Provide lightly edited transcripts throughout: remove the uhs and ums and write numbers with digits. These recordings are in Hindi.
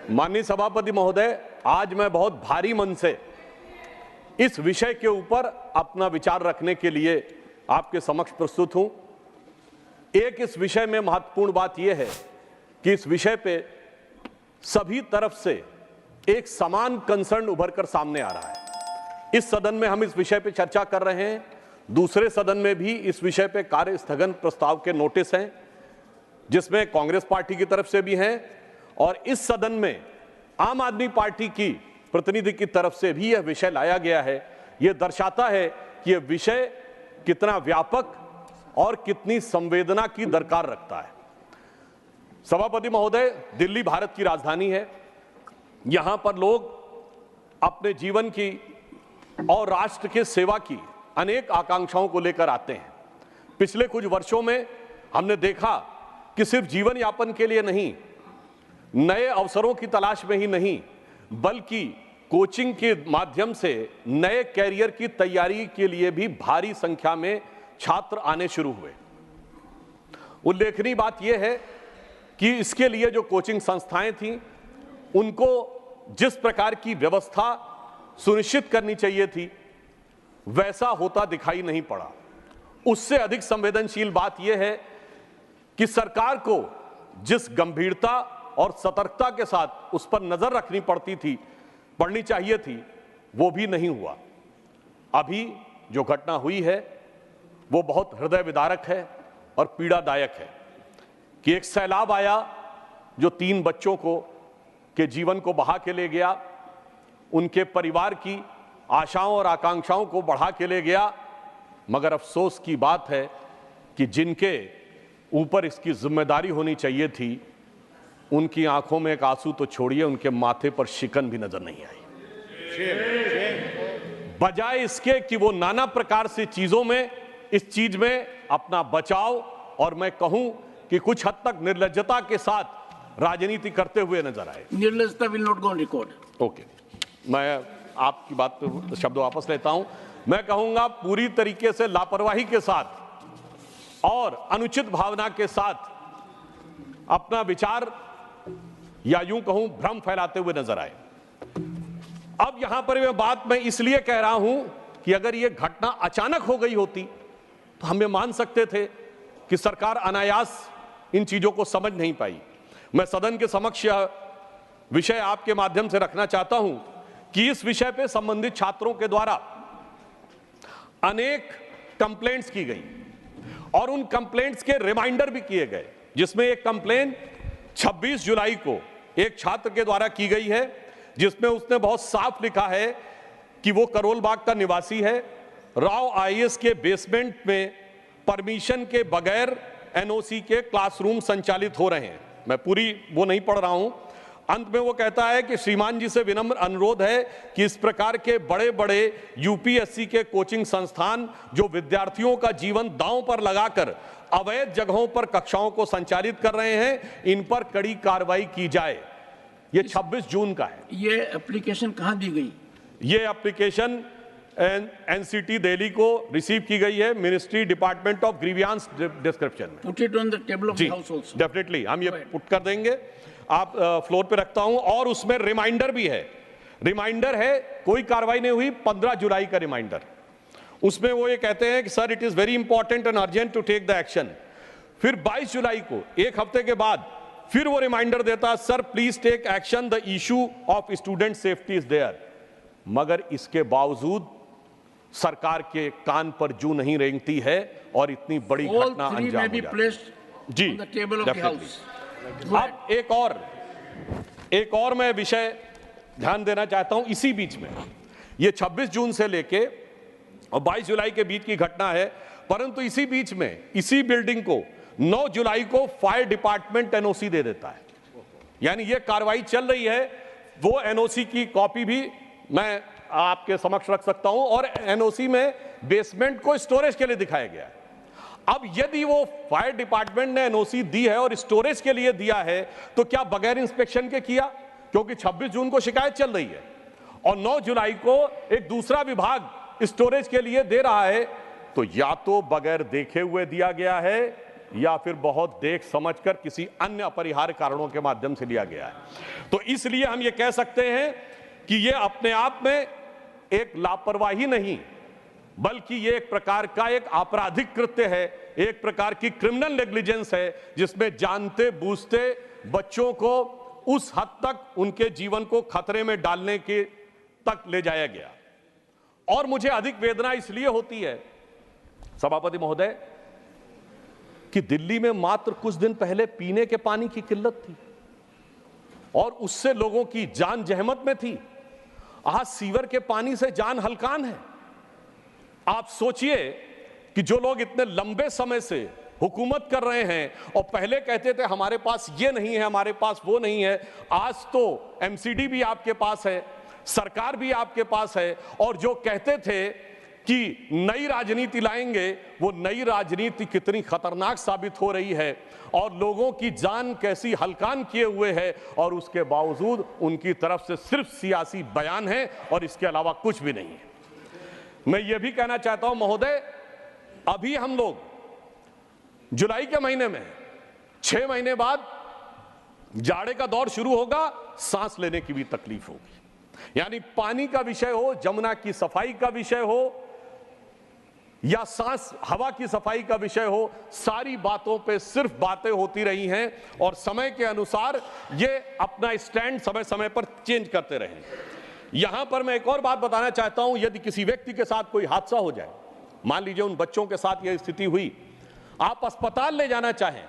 माननीय सभापति महोदय, आज मैं बहुत भारी मन से इस विषय के ऊपर अपना विचार रखने के लिए आपके समक्ष प्रस्तुत हूं। एक इस विषय में महत्वपूर्ण बात यह है कि इस विषय पे सभी तरफ से एक समान कंसर्न उभर कर सामने आ रहा है। इस सदन में हम इस विषय पे चर्चा कर रहे हैं, दूसरे सदन में भी इस विषय पे कार्य स्थगन प्रस्ताव के नोटिस हैं, जिसमें कांग्रेस पार्टी की तरफ से भी हैं, और इस सदन में आम आदमी पार्टी की प्रतिनिधि की तरफ से भी यह विषय लाया गया है। यह दर्शाता है कि यह विषय कितना व्यापक और कितनी संवेदना की दरकार रखता है। सभापति महोदय, दिल्ली भारत की राजधानी है। यहां पर लोग अपने जीवन की और राष्ट्र के सेवा की अनेक आकांक्षाओं को लेकर आते हैं। पिछले कुछ वर्षों में हमने देखा कि सिर्फ जीवन यापन के लिए नहीं, नए अवसरों की तलाश में ही नहीं, बल्कि कोचिंग के माध्यम से नए कैरियर की तैयारी के लिए भी भारी संख्या में छात्र आने शुरू हुए। उल्लेखनीय बात यह है कि इसके लिए जो कोचिंग संस्थाएं थीं, उनको जिस प्रकार की व्यवस्था सुनिश्चित करनी चाहिए थी, वैसा होता दिखाई नहीं पड़ा। उससे अधिक संवेदनशील बात यह है कि सरकार को जिस गंभीरता और सतर्कता के साथ उस पर नजर रखनी पड़नी चाहिए थी, वो भी नहीं हुआ। अभी जो घटना हुई है वो बहुत हृदय विदारक है और पीड़ादायक है कि एक सैलाब आया जो 3 बच्चों के जीवन को बहा के ले गया, उनके परिवार की आशाओं और आकांक्षाओं को बढ़ा के ले गया। मगर अफसोस की बात है कि जिनके ऊपर इसकी जिम्मेदारी होनी चाहिए थी, उनकी आंखों में एक आंसू तो छोड़िए, उनके माथे पर शिकन भी नजर नहीं आई। बजाय इसके कि वो नाना प्रकार से चीजों में इस चीज में अपना बचाव और मैं कहूं कि कुछ हद तक निर्लज्जता के साथ राजनीति करते हुए नजर आए। निर्लज्जता will not go on record. Okay, मैं आपकी बात पे शब्द वापस लेता हूं। मैं कहूंगा पूरी तरीके से लापरवाही के साथ और अनुचित भावना के साथ अपना विचार या यूं कहूं भ्रम फैलाते हुए नजर आए। अब यहां पर यह बात मैं इसलिए कह रहा हूं कि अगर यह घटना अचानक हो गई होती तो हम ये मान सकते थे कि सरकार अनायास इन चीजों को समझ नहीं पाई। मैं सदन के समक्ष यह विषय आपके माध्यम से रखना चाहता हूं कि इस विषय पे संबंधित छात्रों के द्वारा अनेक कंप्लेंट्स की गई और उन कंप्लेंट्स के रिमाइंडर भी किए गए, जिसमें एक कंप्लेंट 26 जुलाई को एक छात्र के द्वारा की गई है, जिसमें उसने बहुत साफ लिखा है कि वो करोल बाग का निवासी है। राव आईएएस के बेसमेंट में परमिशन के बगैर एनओसी के क्लासरूम संचालित हो रहे हैं। मैं पूरी वो नहीं पढ़ रहा हूं। अंत में वो कहता है कि श्रीमान जी से विनम्र अनुरोध है कि इस प्रकार के बड़े बड़े यूपीएससी के कोचिंग संस्थान जो विद्यार्थियों का जीवन दांव पर लगाकर अवैध जगहों पर कक्षाओं को संचालित कर रहे हैं, इन पर कड़ी कार्रवाई की जाए। ये 26 जून का है। ये एप्लीकेशन कहां दी गई? ये एप्लीकेशन एनसीटी दिल्ली को रिसीव की गई है, ministry department of grievance description में। Put it on the table of the house also. Definitely हम ये पुट कर देंगे, आप फ्लोर पे रखता हूं। और उसमें रिमाइंडर भी है। रिमाइंडर है, कोई कार्रवाई नहीं हुई, 15 जुलाई का रिमाइंडर। उसमें वो ये कहते हैं कि sir it is very important and urgent to take the action. फिर 22 जुलाई को, एक हफ्ते के बाद, फिर वो रिमाइंडर देता है, sir please take action, the issue of student safety is there. मगर इसके बावजूद सरकार के कान पर जू नहीं रेंगती है और इतनी बड़ी घटना अंजाम हो जाती है। जी, अब एक और मैं विषय ध्यान देना चाहता हूं। इसी बीच में ये 26 जून से लेके और 22 जुलाई के बीच की घटना है, परंतु इसी बीच में इसी बिल्डिंग को 9 जुलाई को फायर डिपार्टमेंट एनओसी दे देता है। यानी ये कार्रवाई चल रही है। वो एनओसी की कॉपी भी मैं आपके समक्ष रख सकता हूं और एनओसी में बेसमेंट को स्टोरेज के लिए दिखाया गया है। अब यदि वो फायर डिपार्टमेंट ने एनओसी दी है और स्टोरेज के लिए दिया है, तो क्या बगैर इंस्पेक्शन के किया? क्योंकि 26 जून को शिकायत चल रही है और 9 जुलाई को एक दूसरा विभाग स्टोरेज के लिए दे रहा है, तो या तो बगैर देखे हुए दिया गया है या फिर बहुत देख समझकर किसी अन्य अपरिहार्य कारणों के माध्यम से लिया गया है। तो इसलिए हम ये कह सकते हैं कि ये अपने आप में एक लापरवाही नहीं, बल्कि ये एक प्रकार का एक आपराधिक कृत्य है, एक प्रकार की क्रिमिनल नेग्लिजेंस है, जिसमें जानते बूझते बच्चों को उस हद तक उनके जीवन को खतरे में डालने के तक ले जाया गया। और मुझे अधिक वेदना इसलिए होती है सभापति महोदय कि दिल्ली में मात्र कुछ दिन पहले पीने के पानी की किल्लत थी और उससे लोगों की जान जहमत में थी। आज सीवर के पानी से जान हलकान है। आप सोचिए कि जो लोग इतने लंबे समय से हुकूमत कर रहे हैं और पहले कहते थे हमारे पास ये नहीं है, हमारे पास वो नहीं है, आज तो एमसीडी भी आपके पास है, सरकार भी आपके पास है, और जो कहते थे कि नई राजनीति लाएंगे, वो नई राजनीति कितनी खतरनाक साबित हो रही है और लोगों की जान कैसी हलकान किए हुए है, और उसके बावजूद उनकी तरफ से सिर्फ सियासी बयान है और इसके अलावा कुछ भी नहीं है। मैं ये भी कहना चाहता हूं महोदय, अभी हम लोग जुलाई के महीने में 6 महीने बाद जाड़े का दौर शुरू होगा, सांस लेने की भी तकलीफ होगी। यानी पानी का विषय हो, जमुना की सफाई का विषय हो, या सांस हवा की सफाई का विषय हो, सारी बातों पे सिर्फ बातें होती रही हैं और समय के अनुसार ये अपना स्टैंड समय समय पर चेंज करते रहे। यहां पर मैं एक और बात बताना चाहता हूं, यदि किसी व्यक्ति के साथ कोई हादसा हो जाए, मान लीजिए उन बच्चों के साथ यह स्थिति हुई, आप अस्पताल ले जाना चाहें,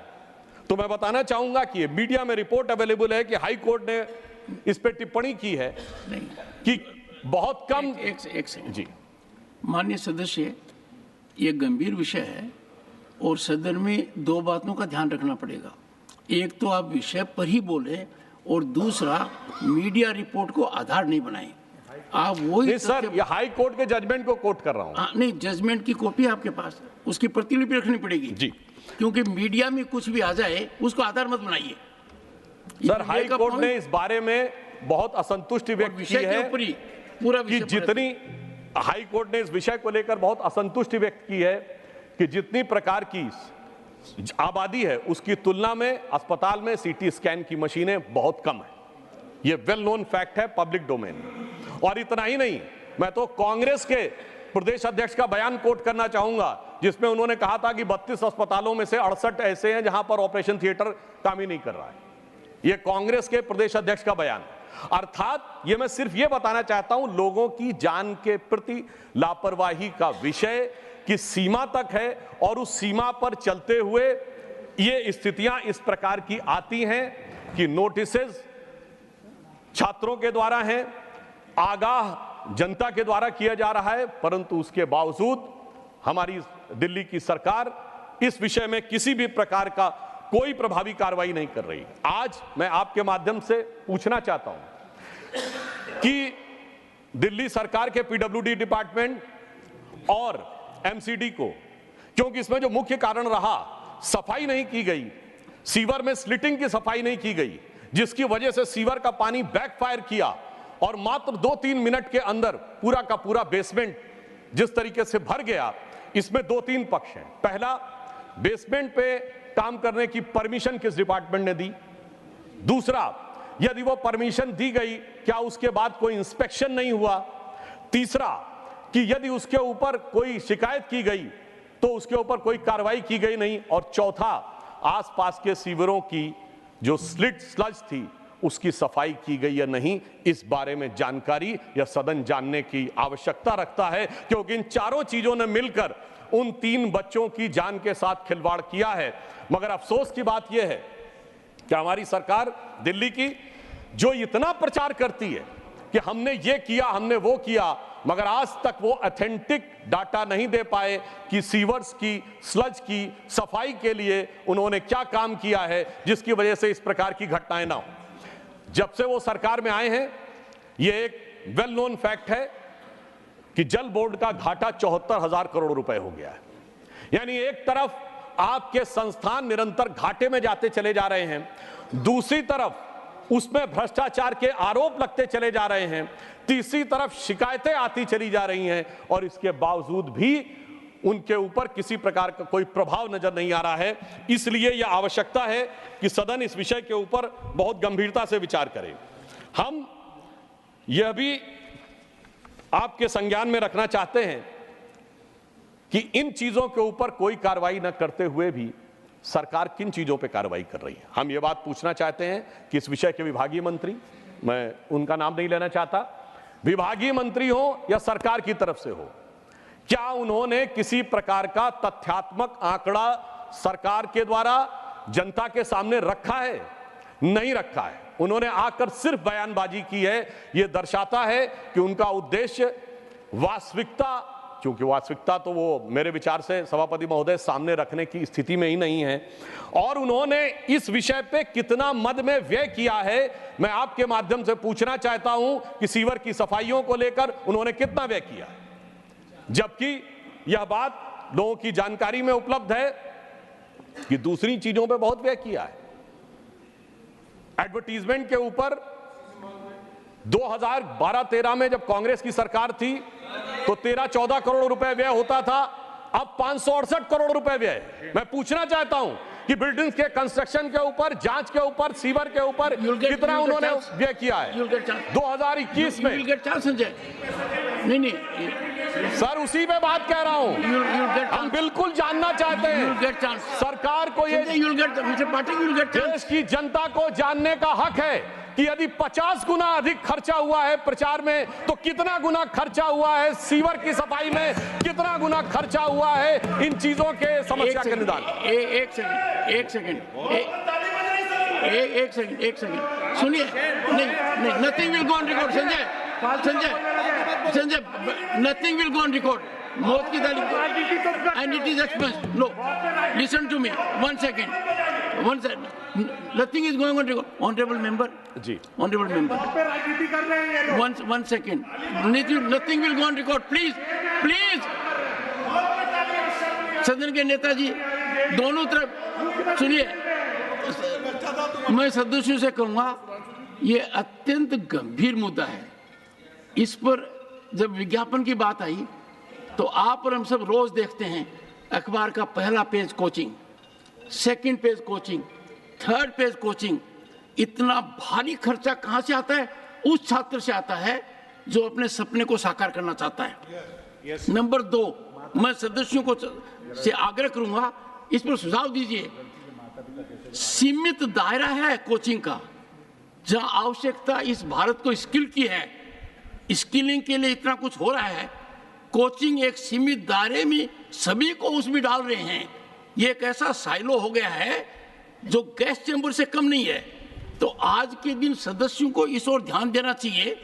तो मैं बताना चाहूंगा कि मीडिया में रिपोर्ट अवेलेबल है कि हाई कोर्ट ने इस पे टिप्पणी की है कि बहुत कम। एक सेकंड जी माननीय सदस्य, ये गंभीर विषय है और सदन में 2 बातों का ध्यान रखना पड़ेगा। एक तो आप विषय पर ही बोले और दूसरा मीडिया रिपोर्ट को आधार नहीं बनाए। आप वही सर, ये हाई कोर्ट के जजमेंट को कोट कर रहा हूं। नहीं, जजमेंट की कॉपी आपके पास, उसकी प्रतिलिपि रखनी पड़ेगी जी, क्योंकि मीडिया में कुछ भी आ जाए उसको आधार मत बनाइए। सर, हाई कोर्ट ने इस बारे में बहुत असंतुष्टि व्यक्त की है पूरा कि जितनी हाई कोर्ट ने इस विषय को लेकर बहुत असंतुष्टि व्यक्त की है कि जितनी प्रकार की आबादी है उसकी तुलना में अस्पताल में सीटी स्कैन की मशीनें बहुत कम है। यह वेल नोन फैक्ट है, पब्लिक डोमेन। और इतना ही नहीं, मैं तो कांग्रेस के प्रदेश अध्यक्ष का बयान कोट करना चाहूंगा, जिसमें उन्होंने कहा था कि 32 अस्पतालों में से 68 ऐसे हैं जहां पर ऑपरेशन थिएटर काम ही नहीं कर रहा है। यह कांग्रेस के प्रदेश अध्यक्ष का बयान। अर्थात ये मैं सिर्फ ये बताना चाहता हूं, लोगों की जान के प्रति लापरवाही का विषय की सीमा तक है और उस सीमा पर चलते हुए ये स्थितियां इस प्रकार की आती हैं कि नोटिसेस छात्रों के द्वारा हैं, आगाह जनता के द्वारा किया जा रहा है, परंतु उसके बावजूद हमारी दिल्ली की सरकार इस विषय में किसी भी प्रकार का कोई प्रभावी कार्रवाई नहीं कर रही। आज मैं आपके माध्यम से पूछना चाहता हूं कि दिल्ली सरकार के पीडब्ल्यूडी डिपार्टमेंट और एमसीडी को, क्योंकि इसमें जो मुख्य कारण रहा, सफाई नहीं की गई, सीवर में स्लिटिंग की सफाई नहीं की गई, जिसकी वजह से सीवर का पानी बैकफायर किया और मात्र 2-3 मिनट के अंदर पूरा का पूरा बेसमेंट जिस तरीके से भर गया। इसमें 2-3 पक्ष हैं। पहला, बेसमेंट पे काम करने की परमिशन किस डिपार्टमेंट ने दी? दूसरा, यदि वो परमिशन दी गई, क्या उसके बाद कोई इंस्पेक्शन नहीं हुआ? तीसरा, कि यदि उसके ऊपर कोई शिकायत की गई तो उसके ऊपर कोई कार्रवाई की गई नहीं। और चौथा, आसपास के सीवरों की जो स्लज थी उसकी सफाई की गई या नहीं, इस बारे में जानकारी या सदन जानने की आवश्यकता रखता है, क्योंकि इन चारों चीजों ने मिलकर उन 3 बच्चों की जान के साथ खिलवाड़ किया है। मगर अफसोस की बात यह है कि हमारी सरकार दिल्ली की जो इतना प्रचार करती है कि हमने ये किया, हमने वो किया, मगर आज तक वो ऑथेंटिक डाटा नहीं दे पाए कि सीवर्स की, स्लज की सफाई के लिए उन्होंने क्या काम किया है, जिसकी वजह से इस प्रकार की घटनाएं ना हो। जब से वो सरकार में आए हैं, ये एक वेल नोन फैक्ट है कि जल बोर्ड का घाटा 74,000 करोड़ रुपए हो गया है। यानी एक तरफ आपके संस्थान निरंतर घाटे में जाते चले जा रहे हैं, दूसरी तरफ उसमें भ्रष्टाचार के आरोप लगते चले जा रहे हैं, तीसरी तरफ शिकायतें आती चली जा रही हैं, और इसके बावजूद भी उनके ऊपर किसी प्रकार का कोई प्रभाव नजर नहीं आ रहा है। इसलिए यह आवश्यकता है कि सदन इस विषय के ऊपर बहुत गंभीरता से विचार करे। हम यह भी आपके संज्ञान में रखना चाहते हैं कि इन चीजों के ऊपर कोई कार्रवाई न करते हुए भी सरकार किन चीजों पर कार्रवाई कर रही है। हम ये बात पूछना चाहते हैं कि इस विषय के विभागीय मंत्री, मैं उनका नाम नहीं लेना चाहता, विभागीय मंत्री हो या सरकार की तरफ से हो, क्या उन्होंने किसी प्रकार का तथ्यात्मक आंकड़ा सरकार के द्वारा जनता के सामने रखा है? नहीं रखा है। उन्होंने आकर सिर्फ बयानबाजी की है। यह दर्शाता है कि उनका उद्देश्य वास्तविकता, क्योंकि वास्तविकता तो वो मेरे विचार से सभापति महोदय सामने रखने की स्थिति में ही नहीं है, और उन्होंने इस विषय पे कितना मद में व्यय किया है मैं आपके माध्यम से पूछना चाहता हूं कि सीवर की सफाइयों को लेकर उन्होंने कितना व्यय किया, जबकि यह बात लोगों की जानकारी में उपलब्ध है कि दूसरी चीजों पे बहुत व्यय किया है। एडवर्टीजमेंट के ऊपर 2012-13 में जब कांग्रेस की सरकार थी तो 13-14 करोड़ रुपए व्यय होता था, अब 568 करोड़ रुपए व्यय। मैं पूछना चाहता हूं कि बिल्डिंग्स के कंस्ट्रक्शन के ऊपर, जांच के ऊपर, सीवर के ऊपर कितना उन्होंने व्यय किया है 2021 में? नहीं सर, उसी पे बात कह रहा हूं। हम बिल्कुल जानना चाहते हैं, सरकार को ये देश की जनता को जानने का हक है कि यदि 50 गुना अधिक खर्चा हुआ है प्रचार में तो कितना गुना खर्चा हुआ है सीवर की सफाई में, कितना गुना खर्चा हुआ है इन चीजों के समस्या के निदान। एक सेकंड सुनिए। नहीं, nothing will go on record. Sanjay, nothing will go on record. मौत की तारीख and it is expense. No, listen to me, one second. Nothing is going on record. Honorable member. जी. Honorable member. One second. Nothing will go on record. Please. सदन के नेताजी दोनों तरफ सुनिए। मैं सदस्यों से कहूंगा, ये अत्यंत गंभीर मुद्दा है। इस पर जब विज्ञापन की बात आई तो आप और हम सब रोज देखते हैं अखबार का पहला page coaching, second page coaching, third page coaching. इतना भारी खर्चा कहां से आता है? उस छात्र से आता है जो अपने सपने को साकार करना चाहता है। नंबर 2, मैं सदस्यों को से आग्रह करूंगा, इस पर सुझाव दीजिए। सीमित दायरा है कोचिंग का, जहां आवश्यकता इस भारत को स्किल की है, स्किलिंग के लिए इतना कुछ हो रहा है, कोचिंग एक सीमित दायरे में सभी को उसमें डाल रहे हैं। ये एक ऐसा साइलो हो गया है जो गैस चैम्बर से कम नहीं है। तो आज के दिन सदस्यों को इस ओर ध्यान देना चाहिए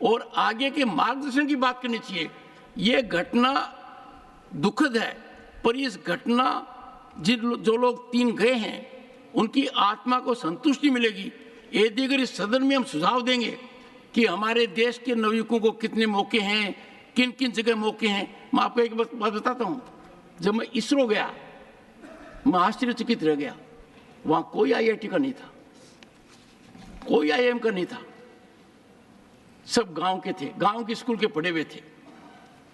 और आगे के मार्गदर्शन की बात करनी चाहिए। ये घटना दुखद है, पर इस घटना जो लोग 3 गए हैं उनकी आत्मा को संतुष्टि मिलेगी। यदि अगर इस सदन में हम सुझाव देंगे कि हमारे देश के नवयुवकों को कितने मौके हैं, किन किन जगह मौके हैं। मैं आपको एक बात बताता हूँ, जब मैं इसरो गया मैं आश्चर्यचकित रह गया। वहां कोई IIT का नहीं था, कोई IIM का नहीं था, सब गांव के थे, गांव के स्कूल के पढ़े हुए थे।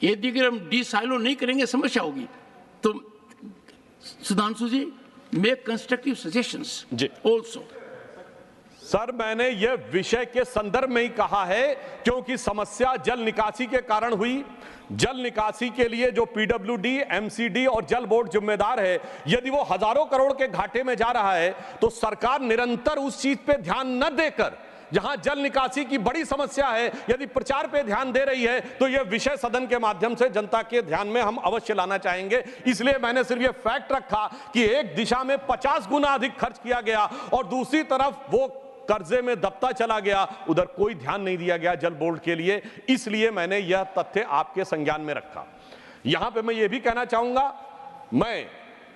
यदि अगर हम डिसाइलो नहीं करेंगे समस्या होगी। तो Sudhanshu ji, make constructive suggestions also. Sir, मैंने यह विषय के संदर्भ में ही कहा है क्योंकि समस्या जल निकासी के कारण हुई। जल निकासी के लिए जो PWD, MCD और जल बोर्ड जिम्मेदार है, यदि वो हजारों करोड़ के घाटे में जा रहा है तो सरकार निरंतर उस चीज पे ध्यान न देकर, जहां जल निकासी की बड़ी समस्या है, यदि प्रचार पे ध्यान दे रही है तो यह विषय सदन के माध्यम से जनता के ध्यान में हम अवश्य लाना चाहेंगे। इसलिए मैंने सिर्फ यह फैक्ट रखा कि एक दिशा में 50 गुना अधिक खर्च किया गया और दूसरी तरफ वो कर्जे में दबता चला गया, उधर कोई ध्यान नहीं दिया गया जल बोर्ड के लिए। इसलिए मैंने यह तथ्य आपके संज्ञान में रखा। यहां पे मैं यह भी कहना चाहूंगा, मैं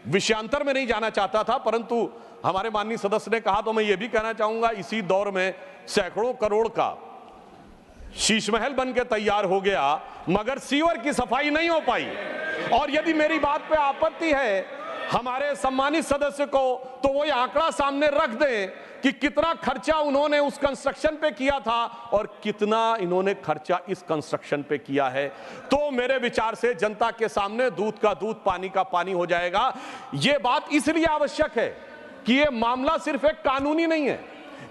विषयांतर में नहीं जाना चाहता था, परंतु हमारे माननीय सदस्य ने कहा तो मैं यह भी कहना चाहूंगा, इसी दौर में सैकड़ों करोड़ का शीशमहल बन के तैयार हो गया मगर सीवर की सफाई नहीं हो पाई। और यदि मेरी बात पे आपत्ति है हमारे सम्मानित सदस्य को, तो वो ये आंकड़ा सामने रख दें कि कितना खर्चा उन्होंने उस कंस्ट्रक्शन पे किया था और कितना इन्होंने खर्चा इस कंस्ट्रक्शन पे किया है, तो मेरे विचार से जनता के सामने दूध का दूध पानी का पानी हो जाएगा। यह बात इसलिए आवश्यक है कि यह मामला सिर्फ एक कानूनी नहीं है,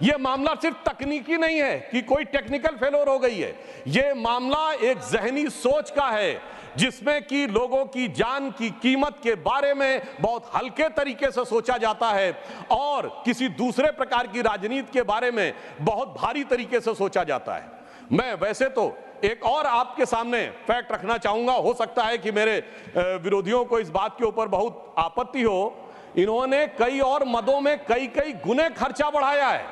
यह मामला सिर्फ तकनीकी नहीं है कि कोई टेक्निकल फेलोर हो गई है, यह मामला एक जहनी सोच का है जिसमें कि लोगों की जान की कीमत के बारे में बहुत हल्के तरीके से सोचा जाता है और किसी दूसरे प्रकार की राजनीति के बारे में बहुत भारी तरीके से सोचा जाता है। मैं वैसे तो एक और आपके सामने फैक्ट रखना चाहूंगा, हो सकता है कि मेरे विरोधियों को इस बात के ऊपर बहुत आपत्ति हो, इन्होंने कई और मदों में कई कई गुने खर्चा बढ़ाया है।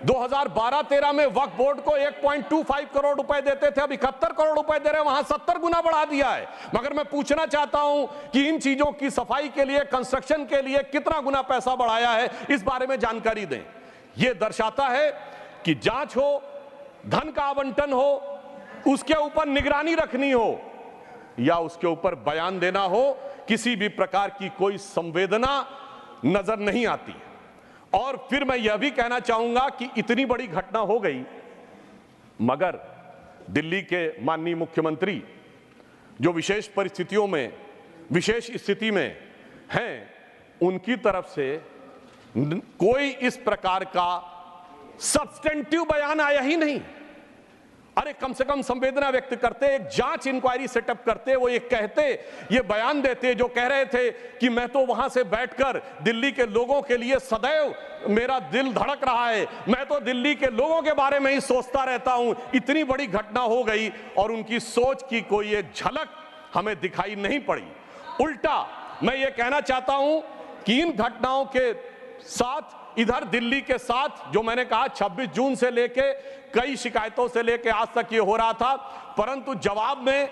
2012-13 में वक्फ बोर्ड को 1.25 करोड़ रुपए देते थे, अब 71 करोड़ रुपए दे रहे हैं, वहां 70 गुना बढ़ा दिया है। मगर मैं पूछना चाहता हूं कि इन चीजों की सफाई के लिए, कंस्ट्रक्शन के लिए कितना गुना पैसा बढ़ाया है, इस बारे में जानकारी दें। यह दर्शाता है कि जांच हो, धन का आवंटन हो, उसके ऊपर निगरानी रखनी हो या उसके ऊपर बयान देना हो, किसी भी प्रकार की कोई संवेदना नजर नहीं आती है। और फिर मैं यह भी कहना चाहूंगा कि इतनी बड़ी घटना हो गई, मगर दिल्ली के माननीय मुख्यमंत्री जो विशेष परिस्थितियों में, विशेष स्थिति में हैं, उनकी तरफ से कोई इस प्रकार का सब्सटेंटिव बयान आया ही नहीं। अरे कम से कम संवेदना व्यक्त करते, एक जांच इंक्वायरी सेटअप करते, वो ये कहते, ये बयान देते जो कह रहे थे कि मैं तो वहां से बैठकर दिल्ली के लोगों के लिए सदैव मेरा दिल धड़क रहा है, मैं तो दिल्ली के लोगों के बारे में ही सोचता रहता हूं। इतनी बड़ी घटना हो गई और उनकी सोच की कोई एक झलक हमें दिखाई नहीं पड़ी। उल्टा मैं ये कहना चाहता हूं कि इन घटनाओं के साथ, इधर दिल्ली के साथ जो मैंने कहा 26 जून से लेके कई शिकायतों से लेके आज तक ये हो रहा था, परंतु जवाब में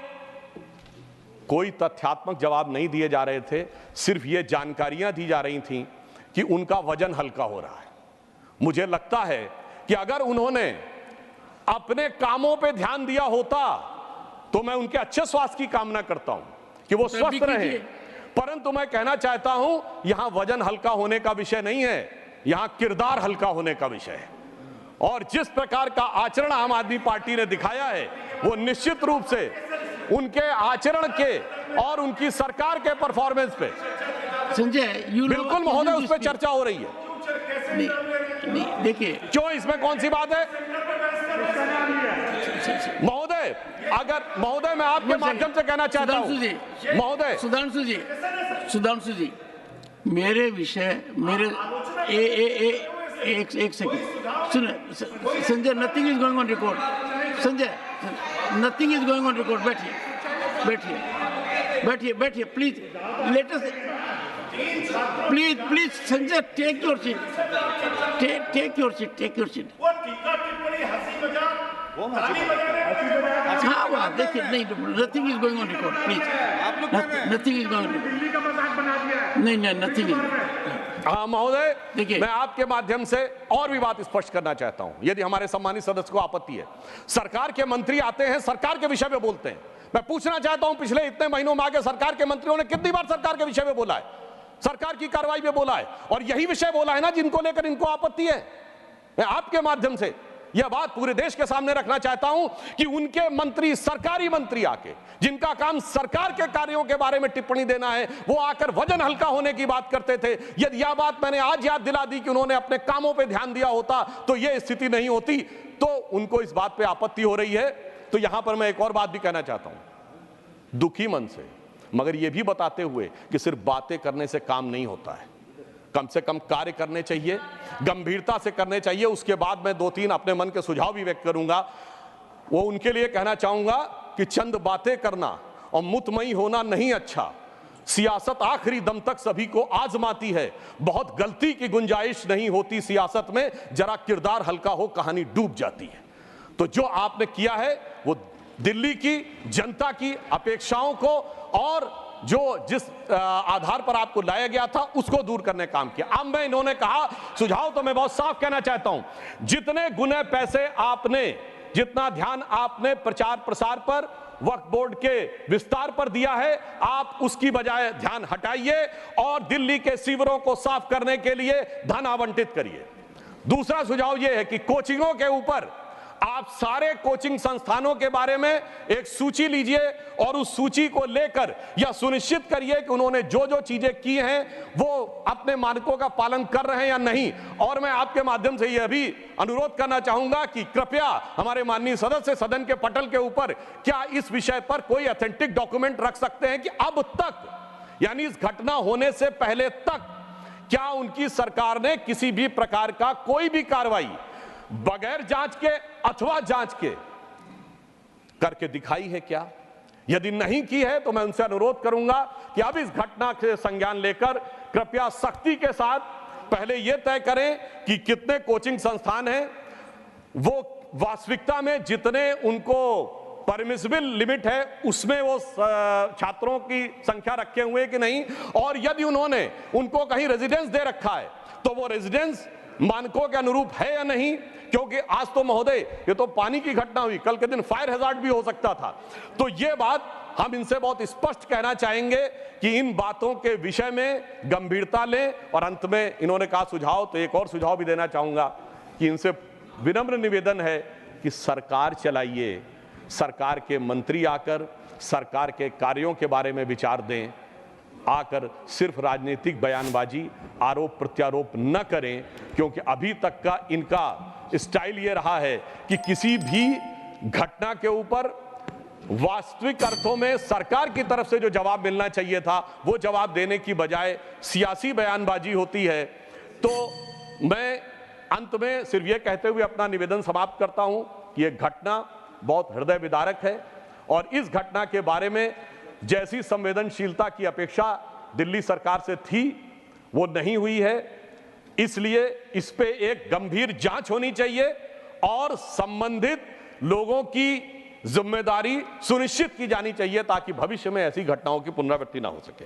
कोई तथ्यात्मक जवाब नहीं दिए जा रहे थे, सिर्फ ये जानकारियां दी जा रही थीं कि उनका वजन हल्का हो रहा है। मुझे लगता है कि अगर उन्होंने अपने कामों पे ध्यान दिया होता तो मैं उनके अच्छे स्वास्थ्य की कामना करता हूं कि वो स्वस्थ रहें, परंतु मैं कहना चाहता हूं यहां वजन हल्का होने का विषय नहीं है, यहां किरदार हल्का होने का विषय है। और जिस प्रकार का आचरण आम आदमी पार्टी ने दिखाया है, वो निश्चित रूप से उनके आचरण के और उनकी सरकार के परफॉर्मेंस पे संजय बिल्कुल महोदय उस पर चर्चा हो रही है। नहीं देखिए, क्यों, इसमें कौन सी बात है महोदय? अगर महोदय मैं आपके माध्यम से कहना चाहता हूं महोदय, सुधांशु जी मेरे विषय, मेरे एक सेकंड सुन Sanjay, nothing is going on record. Sanjay, nothing is going on record. बैठिए please, let us please Sanjay, take your seat. हाँ वाह, देखिए, नहीं, nothing is going on record please, nothing is going on record. नहीं, नथिंग इज। हाँ महोदय, देखिए, मैं आपके माध्यम से और भी बात स्पष्ट करना चाहता हूं, यदि हमारे सम्मानित सदस्य को आपत्ति है। सरकार के मंत्री आते हैं, सरकार के विषय में बोलते हैं। मैं पूछना चाहता हूं, पिछले इतने महीनों में आगे सरकार के मंत्रियों ने कितनी बार सरकार के विषय में बोला है, सरकार की कार्रवाई में बोला है, और यही विषय बोला है ना जिनको लेकर इनको आपत्ति है। मैं आपके माध्यम से यह बात पूरे देश के सामने रखना चाहता हूं कि उनके मंत्री, सरकारी मंत्री आके, जिनका काम सरकार के कार्यों के बारे में टिप्पणी देना है, वो आकर वजन हल्का होने की बात करते थे। यदि यह बात मैंने आज याद दिला दी कि उन्होंने अपने कामों पे ध्यान दिया होता तो यह स्थिति नहीं होती। तो उनको इस बात पे आपत्ति हो रही है। तो यहां पर मैं एक और बात भी कहना चाहता हूं, दुखी मन से, मगर यह भी बताते हुए कि सिर्फ बातें करने से काम नहीं होता है, कम से कम कार्य करने चाहिए, गंभीरता से करने चाहिए। उसके बाद मैं 2-3 अपने मन के सुझाव भी व्यक्त करूंगा। वो उनके लिए कहना चाहूंगा कि चंद बातें करना और मुतमई होना नहीं अच्छा, सियासत आखिरी दम तक सभी को आजमाती है, बहुत गलती की गुंजाइश नहीं होती सियासत में, जरा किरदार हल्का हो कहानी डूब जाती है। तो जो आपने किया है वो दिल्ली की जनता की अपेक्षाओं को और जो जिस आधार पर आपको लाया गया था उसको दूर करने काम किया। अब मैं, इन्होंने कहा सुझाव, तो मैं बहुत साफ कहना चाहता हूं, जितने गुने पैसे आपने, जितना ध्यान आपने प्रचार प्रसार पर, वक्फ बोर्ड के विस्तार पर दिया है, आप उसकी बजाय ध्यान हटाइए और दिल्ली के सीवरों को साफ करने के लिए धन आवंटित करिए। दूसरा सुझाव यह है कि कोचिंगों के ऊपर आप सारे कोचिंग संस्थानों के बारे में एक सूची लीजिए और उस सूची को लेकर यह सुनिश्चित करिए कि उन्होंने जो जो चीजें की हैं वो अपने मानकों का पालन कर रहे हैं या नहीं। और मैं आपके माध्यम से यह भी अनुरोध करना चाहूंगा कि कृपया हमारे माननीय सदस्य सदन के पटल के ऊपर क्या इस विषय पर कोई ऑथेंटिक डॉक्यूमेंट रख सकते हैं कि अब तक, यानी इस घटना होने से पहले तक, क्या उनकी सरकार ने किसी भी प्रकार का कोई भी कार्रवाई बगैर जांच के अथवा जांच के करके दिखाई है क्या? यदि नहीं की है तो मैं उनसे अनुरोध करूंगा कि अब इस घटना के संज्ञान लेकर कृपया सख्ती के साथ पहले यह तय करें कि कितने कोचिंग संस्थान हैं, वो वास्तविकता में जितने उनको परमिसिबल लिमिट है उसमें वो छात्रों की संख्या रखे हुए कि नहीं, और यदि उन्होंने उनको कहीं रेजिडेंस दे रखा है तो वो रेजिडेंस मानकों के अनुरूप है या नहीं। क्योंकि आज तो महोदय ये तो पानी की घटना हुई, कल के दिन फायर हैजार्ड भी हो सकता था। तो ये बात हम इनसे बहुत स्पष्ट कहना चाहेंगे कि इन बातों के विषय में गंभीरता लें। और अंत में इन्होंने कहा सुझाव, तो एक और सुझाव भी देना चाहूंगा कि इनसे विनम्र निवेदन है कि सरकार चलाइए, सरकार के मंत्री आकर सरकार के कार्यों के बारे में विचार दें, आकर सिर्फ राजनीतिक बयानबाजी, आरोप प्रत्यारोप न करें। क्योंकि अभी तक का इनका स्टाइल ये रहा है कि किसी भी घटना के ऊपर वास्तविक अर्थों में सरकार की तरफ से जो जवाब मिलना चाहिए था वो जवाब देने की बजाय सियासी बयानबाजी होती है। तो मैं अंत में सिर्फ ये कहते हुए अपना निवेदन समाप्त करता हूं कि यह घटना बहुत हृदय विदारक है और इस घटना के बारे में जैसी संवेदनशीलता की अपेक्षा दिल्ली सरकार से थी वो नहीं हुई है। इसलिए इस पे एक गंभीर जांच होनी चाहिए और संबंधित लोगों की जिम्मेदारी सुनिश्चित की जानी चाहिए ताकि भविष्य में ऐसी घटनाओं की पुनरावृत्ति ना हो सके।